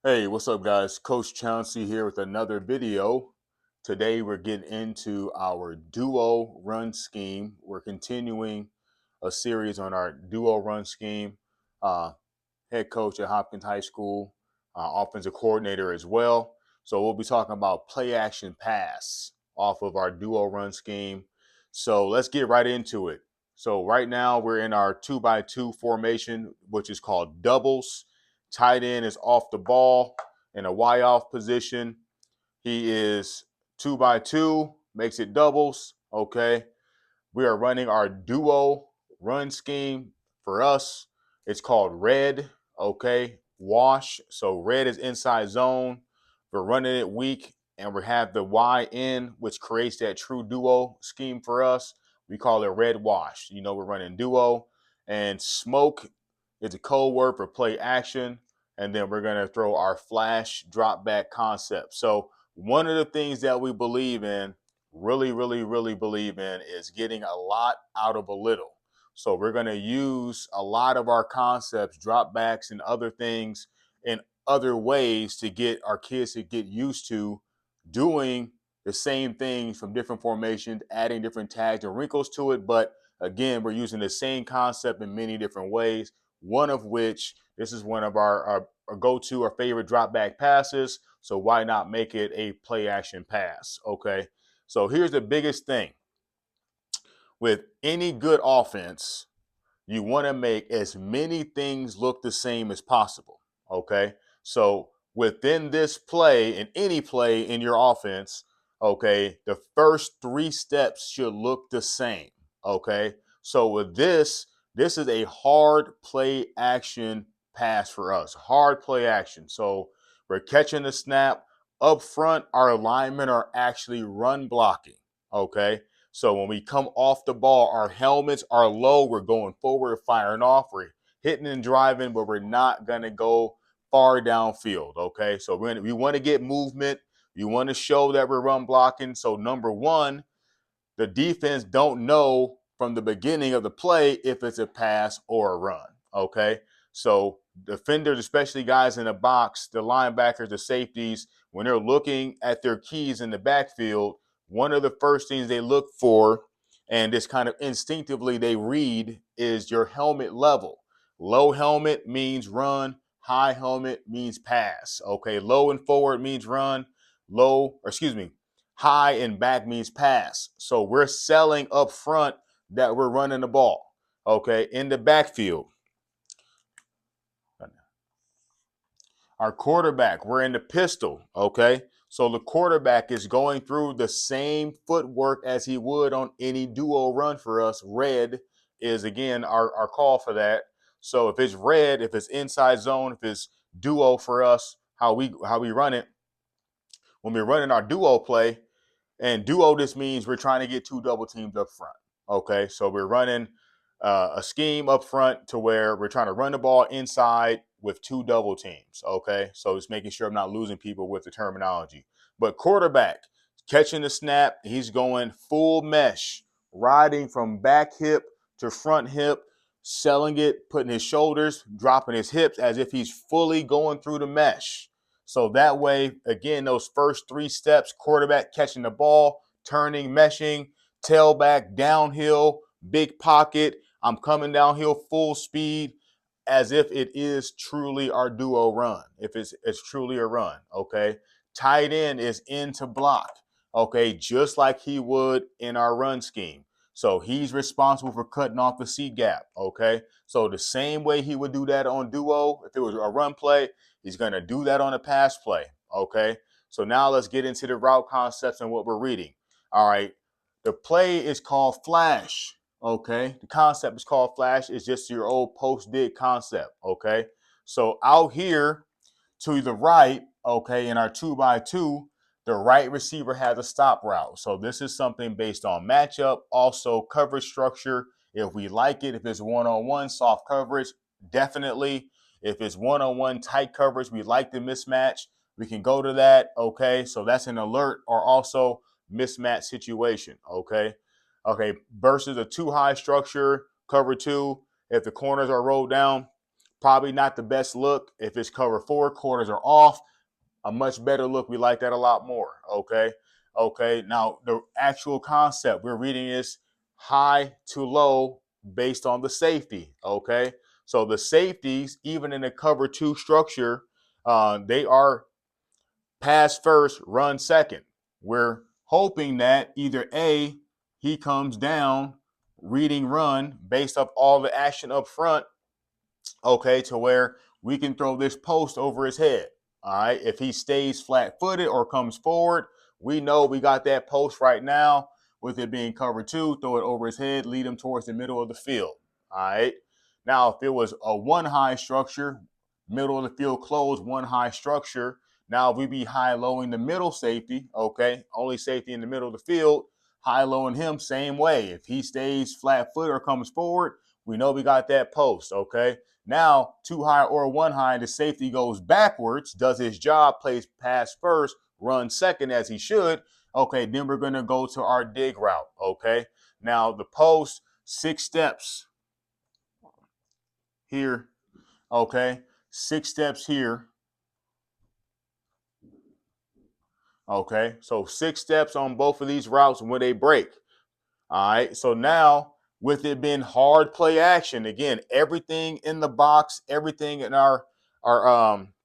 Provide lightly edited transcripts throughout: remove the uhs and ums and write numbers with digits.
Hey, what's up, guys? Coach Chauncy here with another video. Today, we're getting into our duo run scheme. We're continuing a series on our duo run scheme. Uh, Head coach at Hopkins High School, offensive coordinator as well. So, we'll be talking about play action pass off of our duo run scheme. So, let's get right into it. So, right now, we're in our 2x2 formation, which is called doubles. Tight end is off the ball in a Y off position. He is 2x2, makes it doubles. Okay. We are running our duo run scheme. For us, it's called red. Okay. Wash. So red is inside zone. We're running it weak, and we have the Y in, which creates that true duo scheme for us. We call it red wash. We're running duo, and smoke is a code word for play action. And then we're going to throw our flash drop back concept. So, one of the things that we believe in, really believe in, is getting a lot out of a little. So, we're going to use a lot of our concepts, drop backs, and other things in other ways to get our kids to get used to doing the same things from different formations, adding different tags and wrinkles to it. But again, we're using the same concept in many different ways. One of which, this is one of our go-to, our favorite drop back passes. So why not make it a play action pass? Okay. So here's the biggest thing with any good offense, you want to make as many things look the same as possible. Okay. So within this play, in any play in your offense, okay, the first three steps should look the same. Okay. So with this is a hard play action pass for us. Hard play action. So we're catching the snap. Up front, our linemen are actually run blocking. Okay. So when we come off the ball, our helmets are low. We're going forward, firing off. We're hitting and driving, but we're not going to go far downfield. Okay. So we want to get movement. We want to show that we're run blocking. So number one, the defense don't know from the beginning of the play if it's a pass or a run. Okay. So defenders, especially guys in the box, the linebackers, the safeties, when they're looking at their keys in the backfield, one of the first things they look for, and this kind of instinctively they read, is your helmet level. Low helmet means run, high helmet means pass. Okay, low and forward means run, high and back means pass. So we're selling up front that we're running the ball. Okay, in the backfield. Our quarterback, we're in the pistol, okay? So the quarterback is going through the same footwork as he would on any duo run for us. Red is, again, our call for that. So if it's red, if it's inside zone, if it's duo for us, how we run it, when we're running our duo play, and duo, this means we're trying to get two double teams up front. Okay, so we're running a scheme up front to where we're trying to run the ball inside with two double teams. Okay, so just making sure I'm not losing people with the terminology. But quarterback catching the snap, he's going full mesh, riding from back hip to front hip, selling it, putting his shoulders, dropping his hips as if he's fully going through the mesh. So that way, again, those first three steps, quarterback catching the ball, turning, meshing, tailback, downhill, big pocket. I'm coming downhill full speed as if it is truly our duo run. If it's truly a run, okay? Tight end is in to block, okay, just like he would in our run scheme. So he's responsible for cutting off the C gap, okay? So the same way he would do that on duo, if it was a run play, he's going to do that on a pass play, okay? So now let's get into the route concepts and what we're reading. All right, the play is called flash, okay? The concept is called flash. It's just your old post-dig concept, okay? So out here to the right, okay, in our 2x2, the right receiver has a stop route. So this is something based on matchup, also coverage structure. If we like it, if it's one-on-one, soft coverage, definitely. If it's one-on-one, tight coverage, we like the mismatch, we can go to that, okay? So that's an alert or also mismatch situation, okay? Okay, versus a too high structure, cover two, if the corners are rolled down, Probably not the best look. If it's cover 4, quarters are off, a much better look. We like that a lot more. Okay. Okay. Now, the actual concept, we're reading this high to low based on the safety. Okay. So the safeties, even in the cover 2 structure, they are pass first, run second. We're hoping that either A, he comes down, reading run based off all the action up front, okay, to where we can throw this post over his head. All right. If he stays flat footed or comes forward, we know we got that post right now. With it being cover 2, throw it over his head, lead him towards the middle of the field. All right. Now, if it was a 1 high structure, middle of the field closed, 1 high structure, now we be high lowing the middle safety, okay, only safety in the middle of the field, high lowing him same way. If he stays flat foot or comes forward, we know we got that post, okay. Now, 2 high or 1 high, the safety goes backwards, does his job, plays pass first, runs second as he should. Okay, then we're going to go to our dig route, okay? Now, the post, 6 steps here, okay? 6 steps here, okay? So 6 steps on both of these routes when they break. All right. So now, with it being hard play action, again, everything in the box, everything in our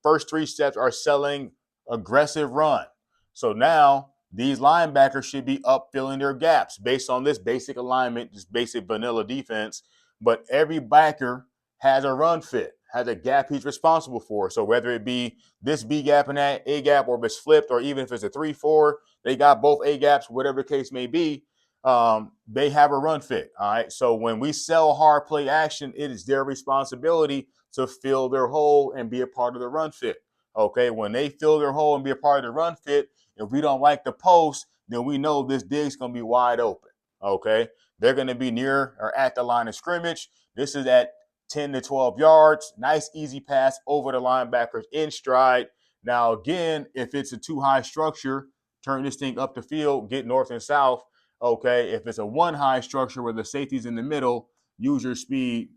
first 3 steps are selling aggressive run. So now these linebackers should be up filling their gaps based on this basic alignment, just basic vanilla defense. But every backer has a run fit, has a gap he's responsible for. So whether it be this B gap and that A gap, or if it's flipped, or even if it's a 3-4, they got both A gaps, whatever the case may be. They have a run fit. All right. So when we sell hard play action, it is their responsibility to fill their hole and be a part of the run fit. Okay. When they fill their hole and be a part of the run fit, if we don't like the post, then we know this dig's going to be wide open. Okay. They're going to be near or at the line of scrimmage. This is at 10 to 12 yards. Nice, easy pass over the linebackers in stride. Now, again, if it's a 2 high structure, turn this thing up the field, get north and south. Okay, if it's a 1 high structure where the safety's in the middle, use your speed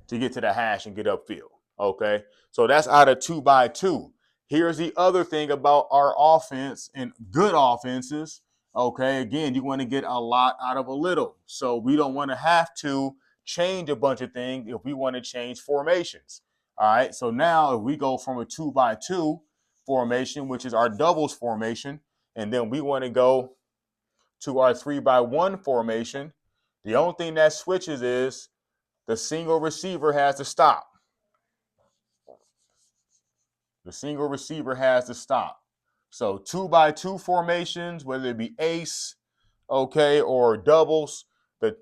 to get to the hash and get upfield. Okay, so that's out of 2x2. Here's the other thing about our offense and good offenses. Okay, again, you want to get a lot out of a little. So we don't want to have to change a bunch of things if we want to change formations. All right, so now if we go from a 2x2 formation, which is our doubles formation, and then we want to go to our 3x1 formation, the only thing that switches is the single receiver has to stop. The single receiver has to stop. So 2x2 formations, whether it be ace, okay, or doubles, the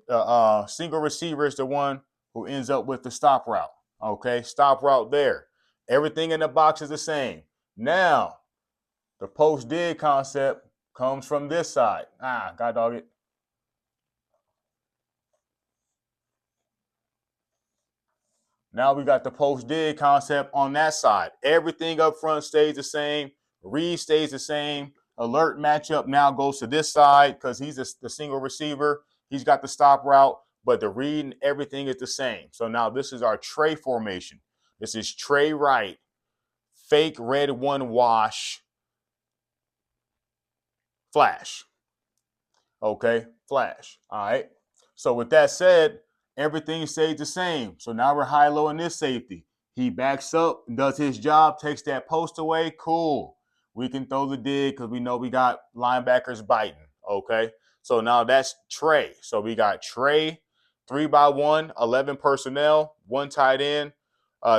single receiver is the one who ends up with the stop route. Okay, stop route there. Everything in the box is the same. Now, the post dig concept comes from this side. God dog it. Now we got the post dig concept on that side. Everything up front stays the same. Read stays the same. Alert matchup now goes to this side because he's the single receiver. He's got the stop route, but the read and everything is the same. So now this is our tray formation. This is tray right, fake red 1 wash, flash. Okay, flash. All right. So with that said, everything stays the same. So now we're high-low in this safety. He backs up, does his job, takes that post away. Cool. We can throw the dig because we know we got linebackers biting. Okay. So now that's Trey. So we got Trey, 3x1, 11 personnel, 1 tight end,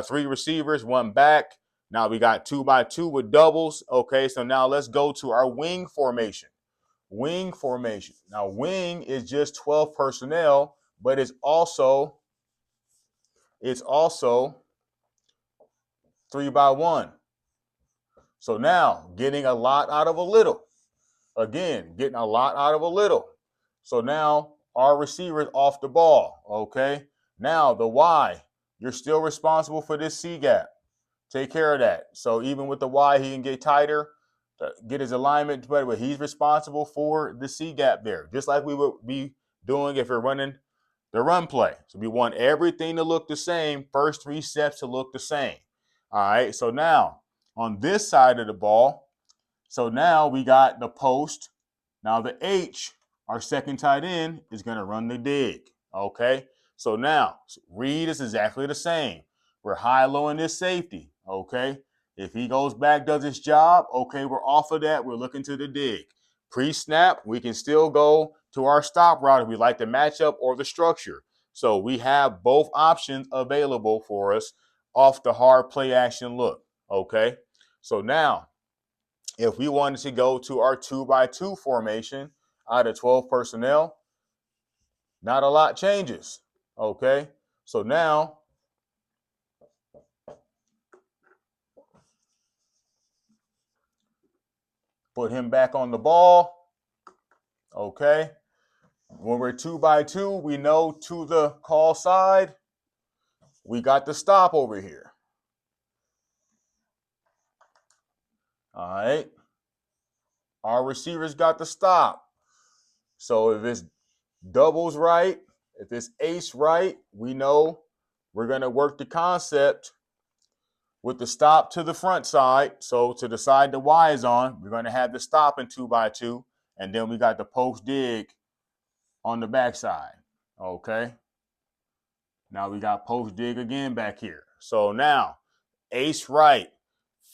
3 receivers, 1 back. Now we got 2x2 with doubles. Okay. So now let's go to our wing formation. Wing formation. Now, wing is just 12 personnel, but it's also 3x1. So now, getting a lot out of a little. Again, getting a lot out of a little. So now, our receiver's off the ball, okay? Now, the Y, you're still responsible for this C gap. Take care of that. So even with the Y, he can get tighter, get his alignment better, but he's responsible for the C gap there. Just like we would be doing if we're running the run play. So we want everything to look the same, first 3 steps to look the same. All right, so now on this side of the ball, so now we got the post. Now the H, our second tight end, is going to run the dig. Okay, so now read is exactly the same. We're high-low in this safety. Okay, if he goes back, does his job, okay, we're off of that. We're looking to the dig. Pre-snap, we can still go to our stop route if we like the matchup or the structure. So we have both options available for us off the hard play action look. Okay, so now if we wanted to go to our 2x2 formation out of 12 personnel, not a lot changes. Okay, so now put him back on the ball. Okay, when we're 2x2, we know to the call side, we got the stop over here. All right, our receivers got the stop. So if it's doubles right, if it's ace right, we know we're going to work the concept with the stop to the front side. So to the side the Y is on, we're going to have the stop in 2x2. And then we got the post dig on the backside. Okay. Now we got post dig again back here. So now, ace right,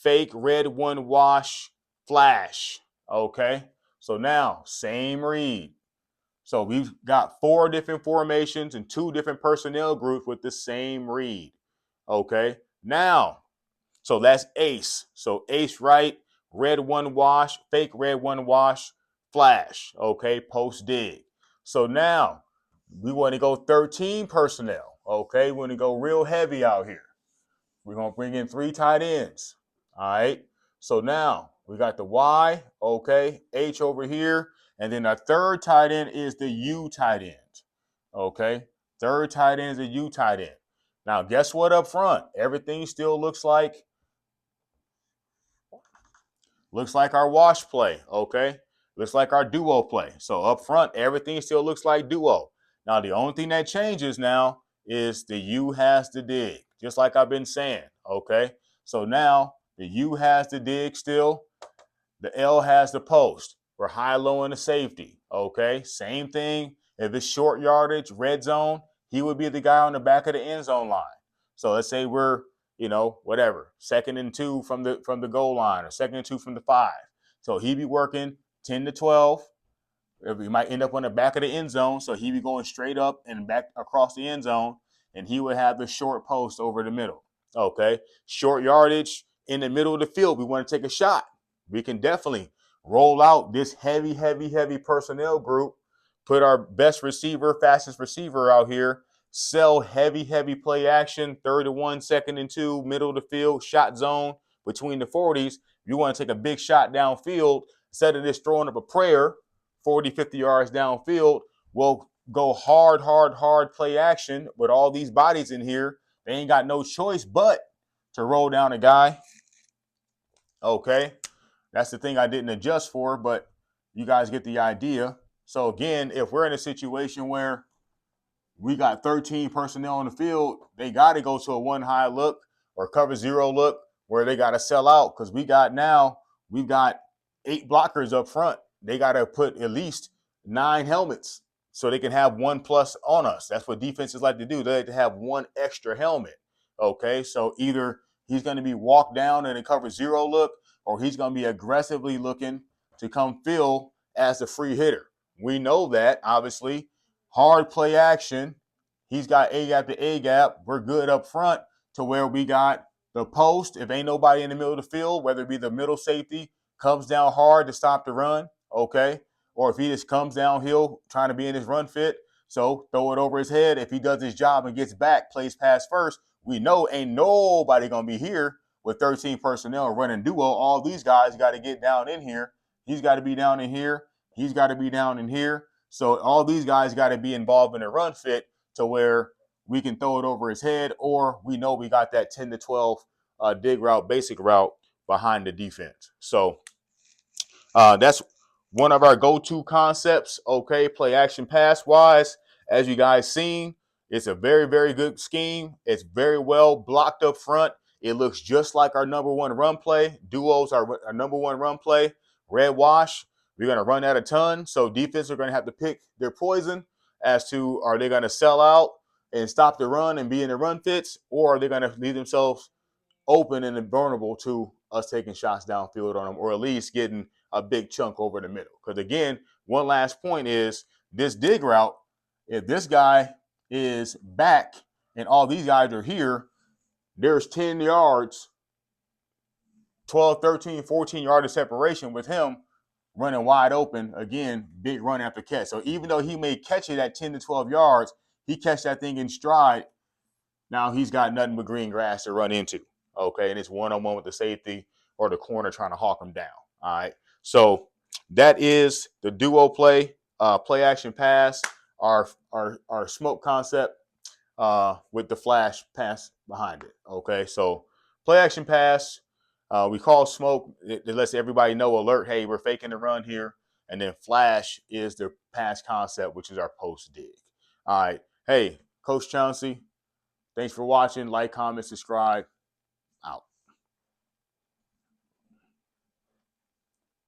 fake red one wash, flash. Okay. So now, same read. So we've got 4 different formations and 2 different personnel groups with the same read. Okay. Now, so that's ace. So ace right, red one wash, fake red one wash, flash. Okay, post dig. So now we want to go 13 personnel. Okay, we want to go real heavy out here. We're going to bring in 3 tight ends. All right. So now we got the Y, okay, H over here. And then our third tight end is the U tight end. Okay. Third tight end is the U tight end. Now, guess what up front? Everything still looks like our wash play, okay? Looks like our duo play. So up front, everything still looks like duo. Now, the only thing that changes now is the U has the dig, just like I've been saying, okay? So now the U has the dig still. The L has the post. We're high-low in the safety, okay? Same thing. If it's short yardage, red zone, he would be the guy on the back of the end zone line. So let's say we're, whatever, 2nd and 2 from the goal line or 2nd and 2 from the 5. So he'd be working 10 to 12. We might end up on the back of the end zone, so he'd be going straight up and back across the end zone, and he would have the short post over the middle. Okay, short yardage in the middle of the field. We want to take a shot. We can definitely roll out this heavy personnel group, put our best receiver, fastest receiver out here, sell heavy play action, 3rd and 1, 2nd and 2, middle of the field, shot zone between the 40s. You want to take a big shot downfield, instead of just throwing up a prayer 40, 50 yards downfield, we'll go hard play action with all these bodies in here. They ain't got no choice but to roll down a guy. Okay, that's the thing I didn't adjust for, but you guys get the idea. So again, if we're in a situation where we got 13 personnel on the field, they got to go to a 1 high look or cover 0 look where they got to sell out, because we've got 8 blockers up front. They got to put at least 9 helmets so they can have 1 plus on us. That's what defenses like to do. They like to have 1 extra helmet. Okay, so either he's going to be walked down and a cover 0 look, or he's going to be aggressively looking to come fill as a free hitter. We know that, obviously. Hard play action. He's got A gap to A gap. We're good up front to where we got the post. If ain't nobody in the middle of the field, whether it be the middle safety, comes down hard to stop the run, okay? Or if he just comes downhill trying to be in his run fit, so throw it over his head. If he does his job and gets back, plays pass first, we know ain't nobody going to be here with 13 personnel running duo. All these guys got to get down in here. He's got to be down in here. He's got to be down in here. So all these guys got to be involved in a run fit to where we can throw it over his head, or we know we got that 10 to 12 dig route, basic route behind the defense. So that's one of our go-to concepts, okay, play action pass-wise. as you guys seen, it's a very, very good scheme. It's very well blocked up front. It looks just like our number one run play. Duos are our number one run play. Red wash, we're going to run that a ton. So defense are going to have to pick their poison as to, are they going to sell out and stop the run and be in the run fits, or are they going to leave themselves open and invulnerable to us taking shots downfield on them, or at least getting a big chunk over the middle. Because again, one last point is this dig route, if this guy is back and all these guys are here, there's 10 yards, 12, 13, 14 yards of separation with him running wide open. Again, big run after catch. So even though he may catch it at 10 to 12 yards, he catch that thing in stride. Now he's got nothing but green grass to run into. Okay, and it's one-on-one with the safety or the corner trying to hawk him down. All right, so that is the duo play, play action pass, our smoke concept with the flash pass behind it. Okay, so play action pass, we call smoke. It lets everybody know, alert, hey, we're faking the run here. And then flash is the pass concept, which is our post dig. All right, hey, Coach Chauncy, thanks for watching. Like, comment, subscribe. Out.